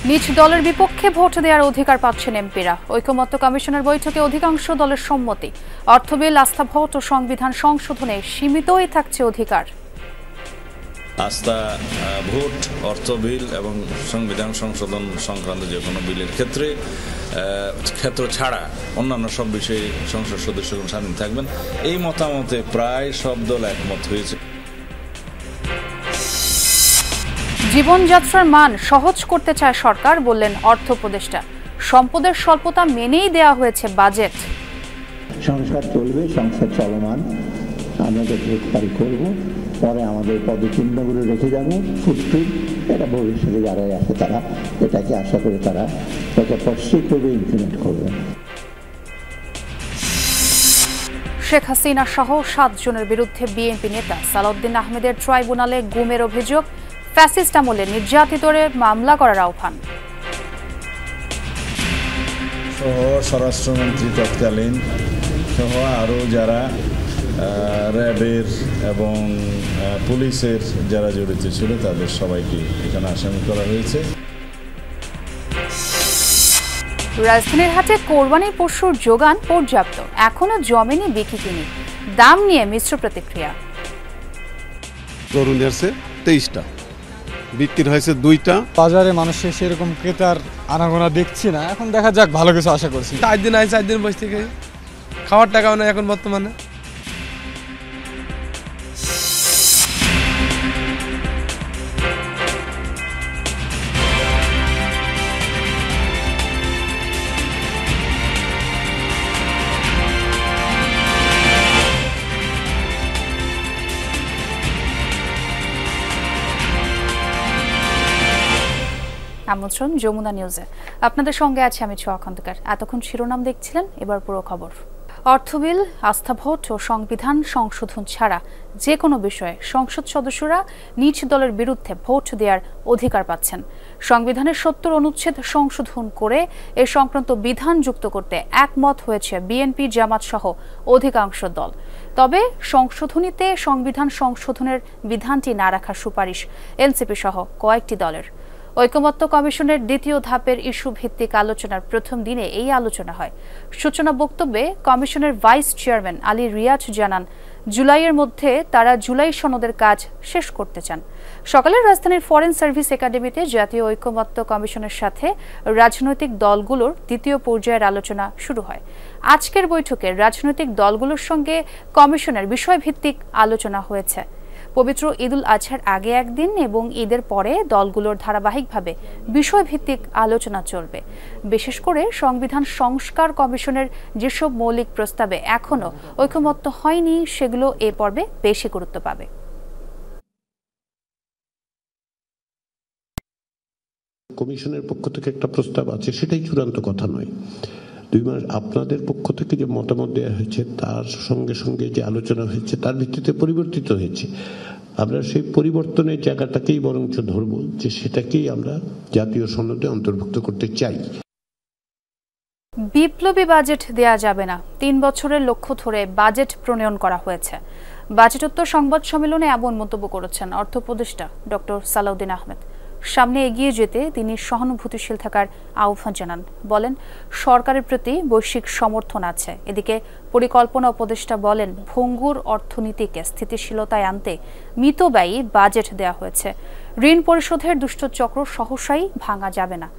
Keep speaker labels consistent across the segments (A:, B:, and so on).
A: নিজ দলের বিপক্ষে ভোট দেওয়ার অধিকার পাচ্ছেন এমপিরা। ঐকমত্য কমিশনের বৈঠকে অধিকাংশ দলের সম্মতি। অর্থ বিল, আস্থা ভোট ও সংবিধান সংশোধনে সীমিতই থাকছে অধিকার।
B: আস্থা ভোট, অর্থ বিল এবং সংবিধান সংশোধন সংক্রান্ত যে কোনো বিলের ক্ষেত্র ছাড়া অন্যান্য সব বিষয়ে সংসদ সদস্যগণ স্বাধীন থাকবেন, এই মতামতে প্রায় সব দল একমত হয়েছে।
A: জীবনযাত্রার মান সহজ করতে চায় সরকার, বললেন অর্থ উপদেষ্টা। সম্পদের স্বল্পতা মেনেই দেয়া হয়েছে বাজেট।
C: সংসদ চলবে, সংসদ চলমান, আমরা ভোট পারি করবো, পরে আমাদের পদচিহ্নগুলো রেখে যাবো, ফুটপ্রিন্ট, এটা ভবিষ্যতে যারা আছে তারা এটাকে আশা করে তারা এটা পশ্চিম করবে, ইমপ্লিমেন্ট করবে।
A: শেখ হাসিনা সহ 7 জনের বিরুদ্ধে বিএনপি নেতা সালাউদ্দিন আহমেদের ট্রাইব্যুনালে গুমের অভিযোগ। ফ্যাসিস্ট আমলে নির্যাতিতদের মামলা করার আহ্বান।
B: স্বরাষ্ট্রমন্ত্রী তৎকালীন সহ আরও যারা র্যাবের এবং পুলিশের যারা জড়িত ছিল তাদের সবাইকে এখানে আসামি করা হয়েছে।
A: রাজধানীর হাটে কোরবানির পশুর যোগান পর্যাপ্ত, এখনো জমেনি বিক্রি কিনি। দাম নিয়ে মিশ্র প্রতিক্রিয়া।
D: গরু নিয়েছে 23টা, বিক্রি হয়েছে 2টা।
E: বাজারে মানুষের সেরকম ক্রেতার আনাগোনা দেখছি না, এখন দেখা যাক, ভালো কিছু আশা করছি।
F: 4 দিন আয়, 4 দিন বসে থেকে খাওয়ার টাকাও না এখন বর্তমানে।
A: আমন্ত্রণ যমুনা নিউজে, আপনাদের সঙ্গে আছে আমি ছোঁয়া খন্দকার। এতক্ষণ শিরোনাম দেখছিলেন, এবার পুরো খবর। অর্থ বিল, আস্থা ভোট ও সংবিধান সংশোধন ছাড়া যে কোনো বিষয়ে সংসদ সদস্যরা নিজ দলের বিরুদ্ধে ভোট দেওয়ার অধিকার পাচ্ছেন। সংবিধানের 70 অনুচ্ছেদ সংশোধন করে এ সংক্রান্ত বিধান যুক্ত করতে একমত হয়েছে বিএনপি, জামাত সহ অধিকাংশ দল। তবে সংশোধনীতে সংবিধান সংশোধনের বিধানটি না রাখার সুপারিশ এনসিপি সহ কয়েকটি দলের। ঐকমত্য কমিশনের দ্বিতীয় ধাপের ইস্যু ভিত্তিক আলোচনার প্রথম দিনে এই আলোচনা হয়। সূচনা বক্তব্যে কমিশনের ভাইস চেয়ারম্যান আলী রিয়াজ জানান, জুলাইয়ের মধ্যে তারা জুলাই সনদের কাজ শেষ করতে চান। সকালে রাজধানীর ফরেন সার্ভিস একাডেমিতে জাতীয় ঐকমত্য কমিশনের সাথে রাজনৈতিক দলগুলোর দ্বিতীয় পর্যায়ের আলোচনা শুরু হয়। আজকের বৈঠকে রাজনৈতিক দলগুলোর সঙ্গে কমিশনের বিষয়ভিত্তিক আলোচনা হয়েছে। পবিত্র ঈদুল আজহার আগে একদিন এবং ঈদের পরে দলগুলোর ধারাবাহিকভাবে বিষয়ভিত্তিক আলোচনা চলবে। বিশেষ করে সংবিধান সংস্কার কমিশনের যেসব মৌলিক প্রস্তাবে এখনো ঐকমত্য হয়নি সেগুলো এ পর্বে বেশি গুরুত্ব পাবে।
G: কমিশনের পক্ষ থেকে একটা প্রস্তাব আছে, সেটাই চূড়ান্ত কথা নয়। 2 মাস আপনাদের পক্ষ থেকে যে মতামত দেওয়া হয়েছে তার সঙ্গে সঙ্গে যে আলোচনা হয়েছে তার ভিত্তিতে পরিবর্তিত হয়েছে। আমরা সেই পরিবর্তনের জায়গাটাকেই বরঞ্চ ধরবো, যে সেটাকেই আমরা জাতীয় সনদে অন্তর্ভুক্ত করতে চাই।
A: বিপ্লবী বাজেট দেয়া যাবে না, 3 বছরের লক্ষ্য ধরে বাজেট প্রণয়ন করা হয়েছে। বাজেটোত্তর সংবাদ সম্মেলনে এমন মন্তব্য করেছেন অর্থ উপদেষ্টা ডক্টর সালাউদ্দিন আহমেদ। সামনে এগিয়ে যেতে তিনি সহানুভূতিশীল থাকার আহ্বান জানান। বলেন, সরকারের প্রতি বৈশ্বিক সমর্থন আছে। এদিকে পরিকল্পনা উপদেষ্টা বলেন, ভঙ্গুর অর্থনীতিকে স্থিতিশীলতায় আনতে মিতব্যয়ী বাজেট দেওয়া হয়েছে। ঋণ পরিশোধের দুষ্ট চক্র সহসাই ভাঙা যাবে না।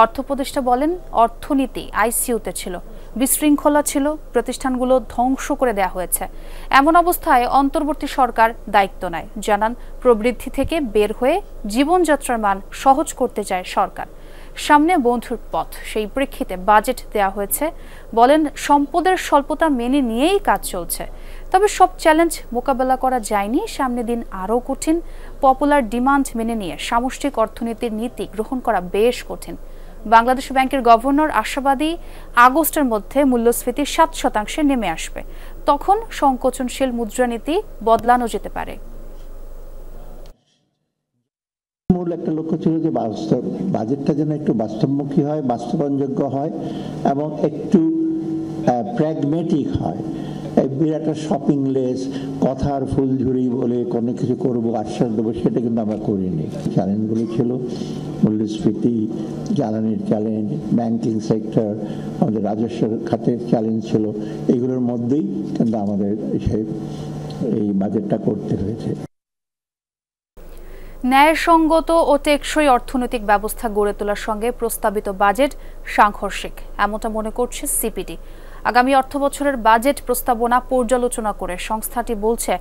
A: অর্থ উপদেষ্টা বলেন, অর্থনীতি আইসিইউতে ছিল, বিশৃঙ্খলা ছিল, প্রতিষ্ঠানগুলো ধ্বংস করে দেওয়া হয়েছে। এমন অবস্থায় অন্তর্বর্তী সরকার দায়িত্ব নেয়। জানান, প্রবৃদ্ধি থেকে বের হয়ে জীবনযাত্রার মান সহজ করতে চায় সরকার। সামনে বন্ধুর পথ, সেই প্রেক্ষিতে বাজেট দেওয়া হয়েছে। বলেন, সম্পদের স্বল্পতা মেনে নিয়েই কাজ চলছে, তবে সব চ্যালেঞ্জ মোকাবেলা করা যায়নি। সামনে দিন আরও কঠিন। পপুলার ডিমান্ড মেনে নিয়ে সামষ্টিক অর্থনীতির নীতি গ্রহণ করা বেশ কঠিন। বাংলাদেশ ব্যাংকের গভর্নর আশাবাদী, আগস্টের মধ্যে মূল্যস্ফীতি 7% নেমে আসবে। তখন সংকোচনশীল মুদ্রানীতি বদলানো যেতে পারে।
C: মূল একটা লক্ষ্য ছিল যে বাজেটটা যেন একটু বাস্তবমুখী হয়, বাস্তবায়নযোগ্য হয় এবং একটু প্র্যাগমেটিক হয়। বিরাট শপিং লেস, কথার ফুলঝুরি বলে কোনো কিছু করবো, আশ্বাস দেবো, সেটা কিন্তু আমরা করিনি। চ্যালেঞ্জগুলো ছিল মূল্যস্ফীতি, জ্বালানির চ্যালেঞ্জ, ব্যাংকিং সেক্টর, আমাদের রাজস্ব খাতের চ্যালেঞ্জ ছিল, এগুলোর মধ্যেই কিন্তু আমাদের এই বাজেটটা করতে হয়েছে।
A: ন্যায়সঙ্গত ও টেকসই অর্থনৈতিক ব্যবস্থা গড়ে তোলার সঙ্গে প্রস্তাবিত বাজেট সাংঘর্ষিক, এমনটা মনে করছে সিপিডি। আগামী অর্থবছরের বাজেট প্রস্তাবনা পর্যালোচনা করে সংস্থাটি বলছে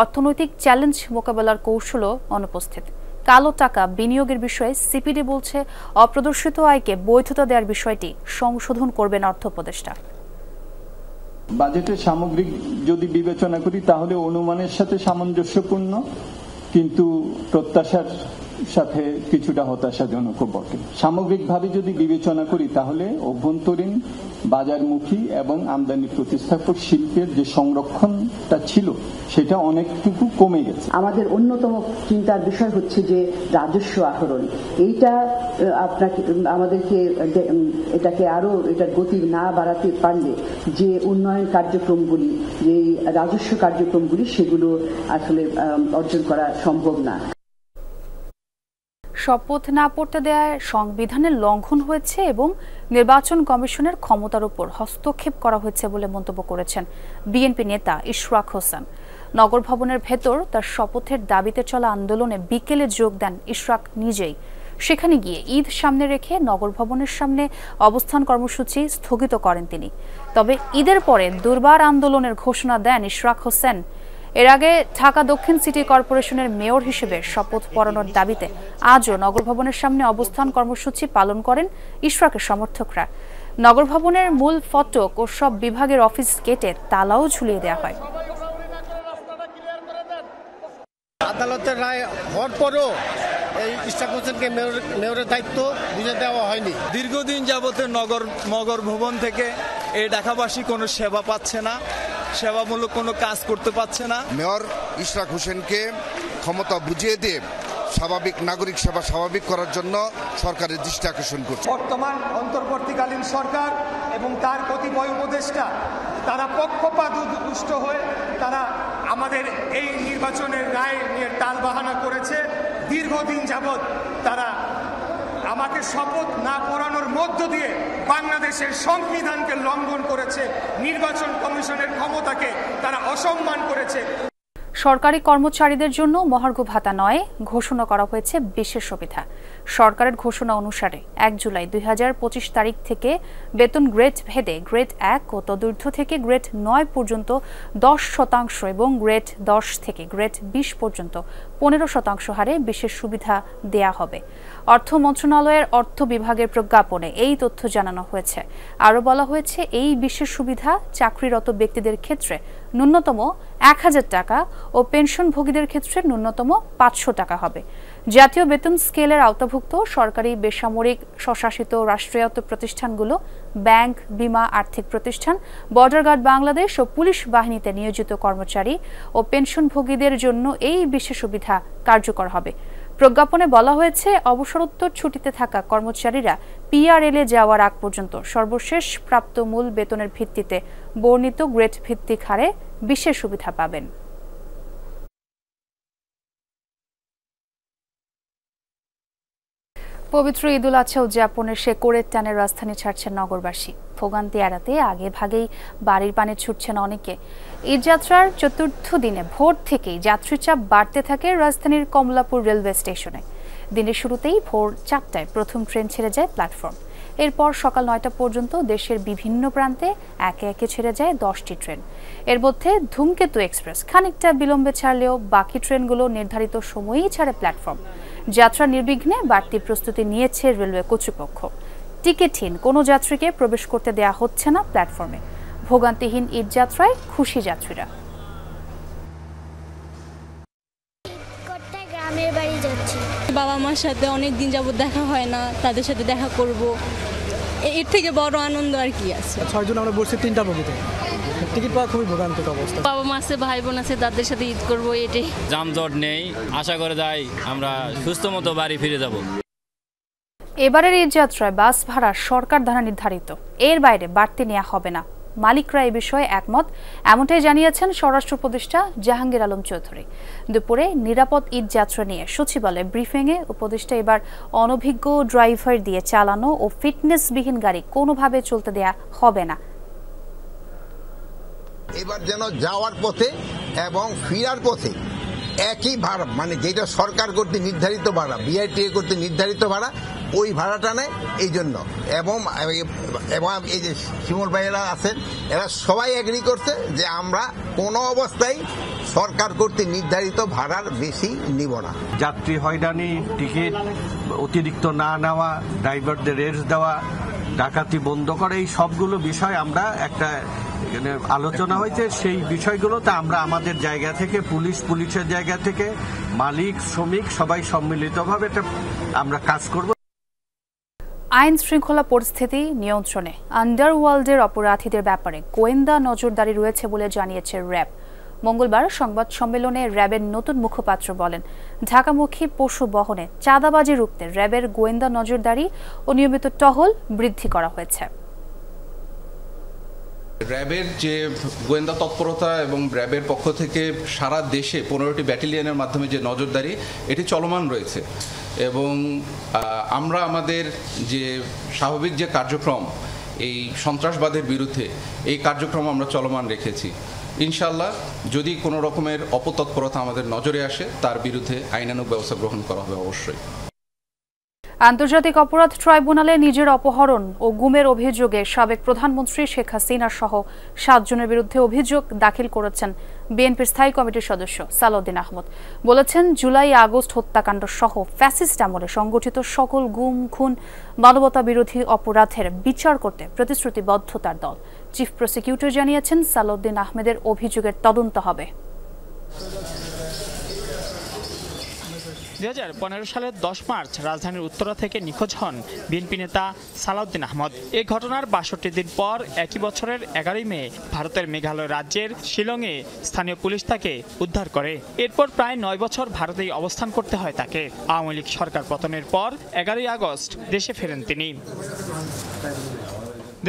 A: অর্থনৈতিক চ্যালেঞ্জ মোকাবেলার কৌশলও অনুপস্থিত। কালো টাকা বিনিয়োগের বিষয়ে সিপিডি বলছে অপ্রদর্শিত আয়কে বৈধতা দেওয়ার বিষয়টি সংশোধন করবেন অর্থ উপদেষ্টা।
H: বাজেটের সামগ্রিক যদি বিবেচনা করি তাহলে অনুমানের সাথে সামঞ্জস্যপূর্ণ, কিন্তু প্রত্যাশার সাথে কিছুটা হতাশাজনকও বটে। সামগ্রিকভাবে যদি বিবেচনা করি তাহলে অভ্যন্তরীণ বাজারমুখী এবং আমদানি প্রতিস্থাপক শিল্পের যে সংরক্ষণটা ছিল সেটা অনেকটুকু কমে গেছে।
I: আমাদের অন্যতম চিন্তার বিষয় হচ্ছে যে রাজস্ব আহরণ, এইটা আমাদেরকে এটাকে আরো এটার গতি না বাড়াতে পারলে যে উন্নয়ন কার্যক্রমগুলি, যে রাজস্ব কার্যক্রমগুলি, সেগুলো আসলে অর্জন করা সম্ভব না।
A: শপথ না পড়তে দেওয়ায় সংবিধানের লঙ্ঘন হয়েছে এবং নির্বাচন কমিশনের ক্ষমতার উপর হস্তক্ষেপ করা হয়েছে বলে মন্তব্য করেছেন বিএনপি নেতা ইশরাক হোসেন। নগর ভবনের ভেতর তার শপথের দাবিতে চলা আন্দোলনে বিকেলে যোগ দেন ইশরাক নিজেই। সেখানে গিয়ে ঈদ সামনে রেখে নগর ভবনের সামনে অবস্থান কর্মসূচি স্থগিত করেন তিনি। তবে ঈদের পরে দুর্বার আন্দোলনের ঘোষণা দেন ইশরাক হোসেন। এর আগে ঢাকা দক্ষিণ সিটি কর্পোরেশনের মেয়র হিসেবে শপথ পড়ানোর দাবিতে আজও নগর ভবনের সামনে অবস্থান কর্মসূচি পালন করেন ইশরাকের সমর্থকরা। নগর ভবনের মূল ফটক ও সব বিভাগের অফিস গেটে তালাও ঝুলিয়ে দেওয়া হয়।
J: আদালতের রায় হওয়ার পরও এই ইশরাক হোসেনকে মেয়রের দায়িত্ব বুঝে দেওয়া হয়নি।
K: দীর্ঘদিন যাবতে নগর ভবন থেকে এই ঢাকাবাসী কোনো সেবা পাচ্ছে না, সেবামূলক কোনো কাজ করতে পারছে না।
L: মেয়র ইশরাক হোসেনকে ক্ষমতা বুঝিয়ে দিয়ে স্বাভাবিক নাগরিক সেবা স্বাভাবিক করার জন্য সরকারের দৃষ্টি আকর্ষণ করছে।
M: বর্তমান অন্তর্বর্তীকালীন সরকার এবং তার কতিপয় উপদেষ্টা তারা পক্ষপাতদুষ্ট হয়ে তারা আমাদের এই নির্বাচনের রায় নিয়ে টালবাহানা করেছে। দীর্ঘদিন যাবৎ তারা আমাকে শপথ না পড়ানোর মধ্য দিয়ে বাংলাদেশের সংবিধানকে লঙ্ঘন করেছে, নির্বাচন কমিশনের ক্ষমতাকে তারা অসম্মান করেছে।
A: সরকারি কর্মচারীদের জন্য মহার্ঘ ভাতা নয়, ঘোষণা করা হয়েছে বিশেষ সুবিধা। সরকারের ঘোষণা অনুসারে ১ জুলাই ২০২৫ তারিখ থেকে বেতন গ্রেড ভেদে গ্রেড ১ ও তদূর্ধ্ব থেকে গ্রেড ৯ পর্যন্ত ১০% এবং গ্রেড ১০ থেকে গ্রেড ২০ পর্যন্ত ১৫% হারে বিশেষ সুবিধা দেয়া হবে। অর্থ মন্ত্রণালয়ের অর্থ বিভাগের প্রজ্ঞাপনে এই তথ্য জানানো হয়েছে। আরও বলা হয়েছে এই বিশেষ সুবিধা চাকরিরত ব্যক্তিদের ক্ষেত্রে ন্যূনতম ১,০০০ টাকা ও পেনশনভোগীদের ক্ষেত্রে ন্যূনতম ৫০০ টাকা হবে। জাতীয় বেতন স্কেলের আওতাভুক্ত সরকারি, বেসামরিক, স্বশাসিত রাষ্ট্রায়ত্ত প্রতিষ্ঠানগুলো, ব্যাংক, বীমা, আর্থিক প্রতিষ্ঠান, বর্ডার গার্ড বাংলাদেশ ও পুলিশ বাহিনীতে নিয়োজিত কর্মচারী ও পেনশনভোগীদের জন্য এই বিশেষ সুবিধা কার্যকর হবে। প্রজ্ঞাপনে বলা হয়েছে অবসরোত্তর ছুটিতে থাকা কর্মচারীরা পিআরএলে যাওয়ার আগ পর্যন্ত সর্বশেষ প্রাপ্ত মূল বেতনের ভিত্তিতে বর্ণিত গ্রেড ভিত্তিক হারে বিশেষ সুবিধা পাবেন। পবিত্র ঈদুল আজহা উদযাপনের শেকড়ের টানে রাজধানী ছাড়ছেন নগরবাসী। ভোগান্তি এড়াতে আগে ভাগেই বাড়ির পানে ছুটছেন অনেকে। ঈদযাত্রার চতুর্থ দিনে ভোর থেকেই যাত্রীচাপ বাড়তে থাকে রাজধানীর কমলাপুর রেলওয়ে স্টেশনে। দিনের শুরুতেই ভোর ৪টায় প্রথম ট্রেন ছেড়ে যায় প্ল্যাটফর্ম। এরপর সকাল ৯টা পর্যন্ত দেশের বিভিন্ন প্রান্তে একে একে ছেড়ে যায় 10টি ট্রেন। এর মধ্যে ধূমকেতু এক্সপ্রেস খানিকটা বিলম্বে ছাড়লেও বাকি ট্রেনগুলো নির্ধারিত সময়েই ছাড়ে প্ল্যাটফর্ম। যাত্রা নির্বিঘ্নে বাড়তি প্রস্তুতি নিয়েছে রেলওয়ে কর্তৃপক্ষ। টিকিটহীন কোনো যাত্রীকে প্রবেশ করতে দেয়া হচ্ছে না প্ল্যাটফর্মে। ভোগান্তিহীন ঈদ যাত্রায় খুশি যাত্রীরা।
N: গ্রামের বাড়ি যাচ্ছি, বাবা মার সাথে অনেক দিন যাবত দেখা হয় না, তাদের সাথে দেখা করব, এর থেকে বড় আনন্দ আর কি আছে।
E: 6 জন আমরা বসছি 3টা বগিতে, টিকিট পাওয়া খুবই ভোগান্তিক অবস্থা।
N: বাবা মা আছে, ভাই বোন আছে, তাদের সাথে ঈদ করব, এটাই।
O: যানজট নেই, আশা করে যাই আমরা সুস্থ মতো বাড়ি ফিরে যাব।
A: এবারের ঈদ যাত্রায় বাস ভাড়া সরকার দ্বারা নির্ধারিত, এর বাইরে বাড়তি নেওয়া হবে না। মালিকরা এ বিষয়ে একমত, এমনটাই জানিয়েছেন স্বরাষ্ট্র উপদেষ্টা জাহাঙ্গীর আলম চৌধুরী। দুপুরে নিরাপদ ঈদ যাত্রা নিয়ে সচিবালয়ে ব্রিফিংয়ে উপদেষ্টা এবার অনভিজ্ঞ ড্রাইভার দিয়ে চালানো ও ফিটনেসবিহীন গাড়ি কোনোভাবে চলতে দেয়া হবে না।
P: এবার যেন যাওয়ার পথে এবং ফিরার পথে একই ভাড়া, মানে যেটা সরকার কর্তৃক নির্ধারিত ভাড়া, বিআরটিএ কর্তৃক নির্ধারিত ভাড়া, ওই ভাড়াটা নেয়। এই জন্য এবং এই যে শিমুল ভাইয়েরা আছেন, এরা সবাই এগ্রি করছে যে আমরা কোনো অবস্থায় সরকার কর্তৃক নির্ধারিত ভাড়ার বেশি নিব না।
Q: যাত্রী হয়রানি, টিকিট অতিরিক্ত না নেওয়া, ড্রাইভারদের রেস্ট দেওয়া, ডাকাতি বন্ধ করা, এই সবগুলো বিষয় আমরা একটা আলোচনা হয়েছে। সেই বিষয়গুলোতে আমরা আমাদের জায়গা থেকে, পুলিশের জায়গা থেকে, মালিক, শ্রমিক সবাই সম্মিলিতভাবে আমরা কাজ করব।
A: আইন শৃঙ্খলা পরিস্থিতি নিয়ন্ত্রণে আন্ডারওয়ার্ল্ডের অপরাধীদের ব্যাপারে গোয়েন্দা নজরদারি রয়েছে বলে জানিয়েছে র্যাব। মঙ্গলবার সংবাদ সম্মেলনে র্যাবের নতুন মুখপাত্র বলেন, ঢাকামুখী পশু বহনে চাঁদাবাজি রুখতে র্যাবের গোয়েন্দা নজরদারি ও নিয়মিত টহল বৃদ্ধি করা হয়েছে।
R: র্যাবের যে গোয়েন্দা তৎপরতা এবং র্যাবের পক্ষ থেকে সারা দেশে 15টি ব্যাটালিয়নের মাধ্যমে যে নজরদারি, এটি চলমান রয়েছে এবং আমরা আমাদের যে স্বাভাবিক যে কার্যক্রম, এই সন্ত্রাসবাদের বিরুদ্ধে এই কার্যক্রম আমরা চলমান রেখেছি। ইনশাআল্লাহ যদি কোনো রকমের অপতৎপরতা আমাদের নজরে আসে, তার বিরুদ্ধে আইনানুগ ব্যবস্থা গ্রহণ করা হবে অবশ্যই।
A: আন্তর্জাতিক অপরাধ ট্রাইব্যুনালে নিজের অপহরণ ও গুমের অভিযোগে সাবেক প্রধানমন্ত্রী শেখ হাসিনা সহ 7 জনের বিরুদ্ধে অভিযোগ দাখিল করেছেন বিএনপির স্থায়ী কমিটির সদস্য সালাউদ্দিন আহমদ। বলেছেন, জুলাই আগস্ট হত্যাকাণ্ড সহ ফ্যাসিস্ট আমলে সংগঠিত সকল গুম, খুন, মানবতা বিরোধী অপরাধের বিচার করতে প্রতিশ্রুতিবদ্ধ তার দল। চিফ প্রসিকিউটর জানিয়েছেন, সালাউদ্দিন আহমেদের অভিযোগের তদন্ত হবে।
S: 2015 সালের 10 মার্চ রাজধানীর উত্তরা থেকে নিখোঁজ হন বিএনপি নেতা সালাউদ্দিন আহমদ। এই ঘটনার 62 দিন পর একই বছরের 11 মে ভারতের মেঘালয় রাজ্যের শিলংয়ে স্থানীয় পুলিশ তাকে উদ্ধার করে। এরপর প্রায় 9 বছর ভারতেই অবস্থান করতে হয় তাকে। আওয়ামী লীগ সরকার পতনের পর 11 আগস্ট দেশে ফেরেন তিনি।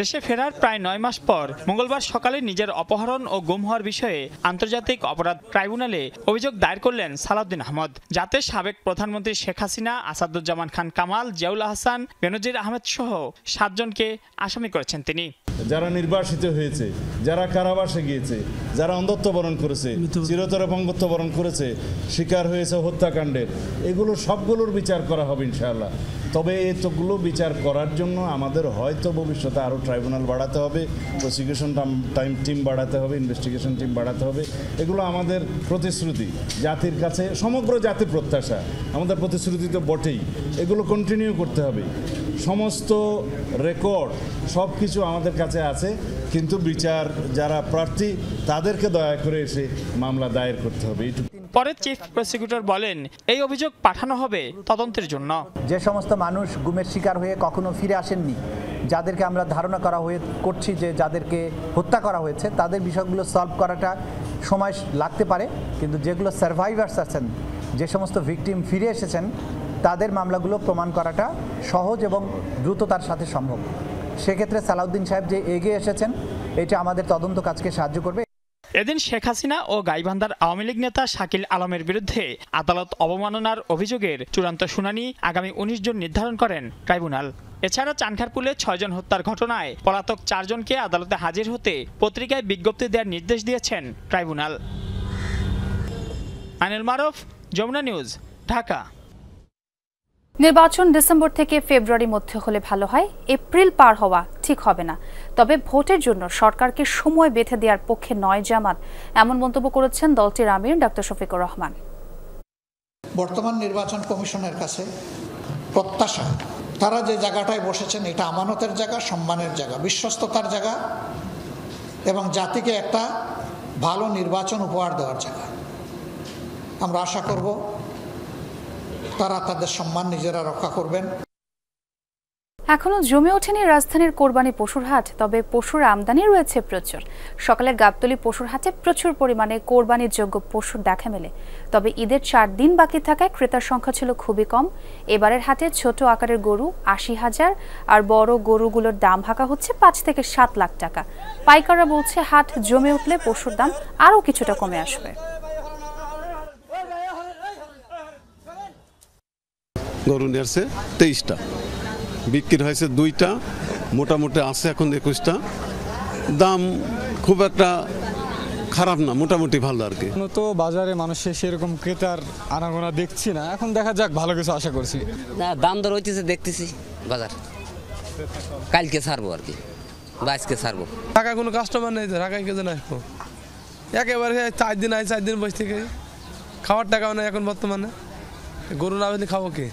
S: দেশে ফেরার প্রায় 9 মাস পর মঙ্গলবার সকালে নিজের অপহরণ ও গুম হওয়ার বিষয়ে আন্তর্জাতিক অপরাধ ট্রাইব্যুনালে অভিযোগ দায়ের করলেন সালাউদ্দিন আহমদ, যাতে সাবেক প্রধানমন্ত্রী শেখ হাসিনা, আসাদুজ্জামান খান কামাল, জিয়াউল হাসান, বেনজির আহমেদ সহ 7 জনকে আসামি করেছেন তিনি।
T: যারা নির্বাসিত হয়েছে, যারা কারাবাসে গিয়েছে, যারা অন্ধত্ব বরণ করেছে, চিরতরে অপঙ্গত্ব বরণ করেছে, শিকার হয়েছে হত্যাকাণ্ডের, এগুলো সবগুলোর বিচার করা হবে ইনশাআল্লাহ। তবে এতগুলো বিচার করার জন্য আমাদের হয়তো ভবিষ্যতে আরও ট্রাইব্যুনাল বাড়াতে হবে, প্রসিকিউশন টিম বাড়াতে হবে, ইনভেস্টিগেশন টিম বাড়াতে হবে। এগুলো আমাদের প্রতিশ্রুতি, জাতির কাছে সমগ্র জাতির প্রত্যাশা, আমাদের প্রতিশ্রুতি তো বটেই, এগুলো কন্টিনিউ করতে হবে। সমস্ত রেকর্ড সব কিছু আমাদের কাছে আছে, কিন্তু বিচার যারা প্রার্থী তাদেরকে দয়া করে এসে মামলা দায়ের করতে হবে।
S: পরে চিফ প্রসিকিউটর বলেন, এই অভিযোগ পাঠানো হবে তদন্তের জন্য।
U: যে সমস্ত মানুষ গুমের শিকার হয়ে কখনো ফিরে আসেননি, যাদেরকে আমরা ধারণা করছি যে যাদেরকে হত্যা করা হয়েছে, তাদের বিষয়গুলো সলভ করাটা সময় লাগতে পারে, কিন্তু যেগুলো সার্ভাইভার্স আছেন, যে সমস্ত ভিকটিম ফিরে এসেছেন, তাদের মামলাগুলো প্রমাণ করাটা সহজ এবং দ্রুততার সাথে সম্ভব। সেক্ষেত্রে সালাউদ্দিন সাহেব যে এগিয়ে এসেছেন, এটা আমাদের তদন্ত কাজকে সাহায্য করবে।
S: এদিন শেখ হাসিনা ও গাইবান্ধার আওয়ামী লীগ নেতা শাকিল আলমের বিরুদ্ধে আদালত অবমাননার অভিযোগের চূড়ান্ত শুনানি আগামী 19 জুন নির্ধারণ করেন ট্রাইব্যুনাল। এছাড়া চানখারপুলে 6 জন হত্যার ঘটনায় পলাতক 4 জনকে আদালতে হাজির হতে পত্রিকায় বিজ্ঞপ্তি দেওয়ার নির্দেশ দিয়েছেন ট্রাইব্যুনাল। আনিল মারুফ, যমুনা নিউজ, ঢাকা।
A: নির্বাচন ডিসেম্বর থেকে ফেব্রুয়ারির মধ্যে হলে ভালো হয়, এপ্রিল পার হওয়া ঠিক হবে না। তবে ভোটের জন্য সরকারকে সময় বেঁধে দেওয়ার পক্ষে নয় জামাত, এমন মন্তব্য করেছেন দলটির আমির ডক্টর শফিকুর রহমান।
V: বর্তমান নির্বাচন কমিশনের কাছে প্রত্যাশা, তারা যে জায়গাটায় বসেছেন এটা আমানতের জায়গা, সম্মানের জায়গা, বিশ্বস্ততার জায়গা এবং জাতিকে একটা ভালো নির্বাচন উপহার দেওয়ার জায়গা। আমরা আশা করব তারা তাদের সম্মান নিজেরা রক্ষা করবেন।
A: এখনো জমে ওঠেনি রাজধানীর কোরবানি পশুর হাট, তবে পশুর আমদানি রয়েছে প্রচুর। সকালে গাবতলী পশুর হাটে প্রচুর পরিমাণে কোরবানির যোগ্য পশুর দেখা মেলে, তবে ঈদের 4 দিন বাকি থাকায় ক্রেতার সংখ্যা ছিল খুবই কম। এবারের হাটে ছোট আকারের গরু 80,000 আর বড় গরুগুলোর দাম হাঁকা হচ্ছে 5 থেকে 7 লাখ টাকা। পাইকাররা বলছে হাট জমে উঠলে পশুর দাম আরও কিছুটা কমে আসবে।
B: গরু নিয়েছে 23টা, বিক্রি হয়েছে 2টা, মোটামুটি আছে এখন 21টা। দাম খুব একটা খারাপ না, মোটামুটি ভালো আর কি।
E: তো বাজারে মানুষের সেরকম ক্রেতার আনাগোনা দেখছি না, এখন দেখা যাক, ভালো কিছু আশা করছি।
D: না, দাম দর হইতেছে, দেখতেছি বাজার কালকে ছাড়বো আর কি, বা আজকে ছাড়বো।
F: টাকা কোনো কাস্টমার নেই, ঢাকায় কেজন আসবো, একেবারে 4 দিন বসে থেকে খাওয়ার টাকাও নেই এখন বর্তমানে। গরু না হলে খাবো কি?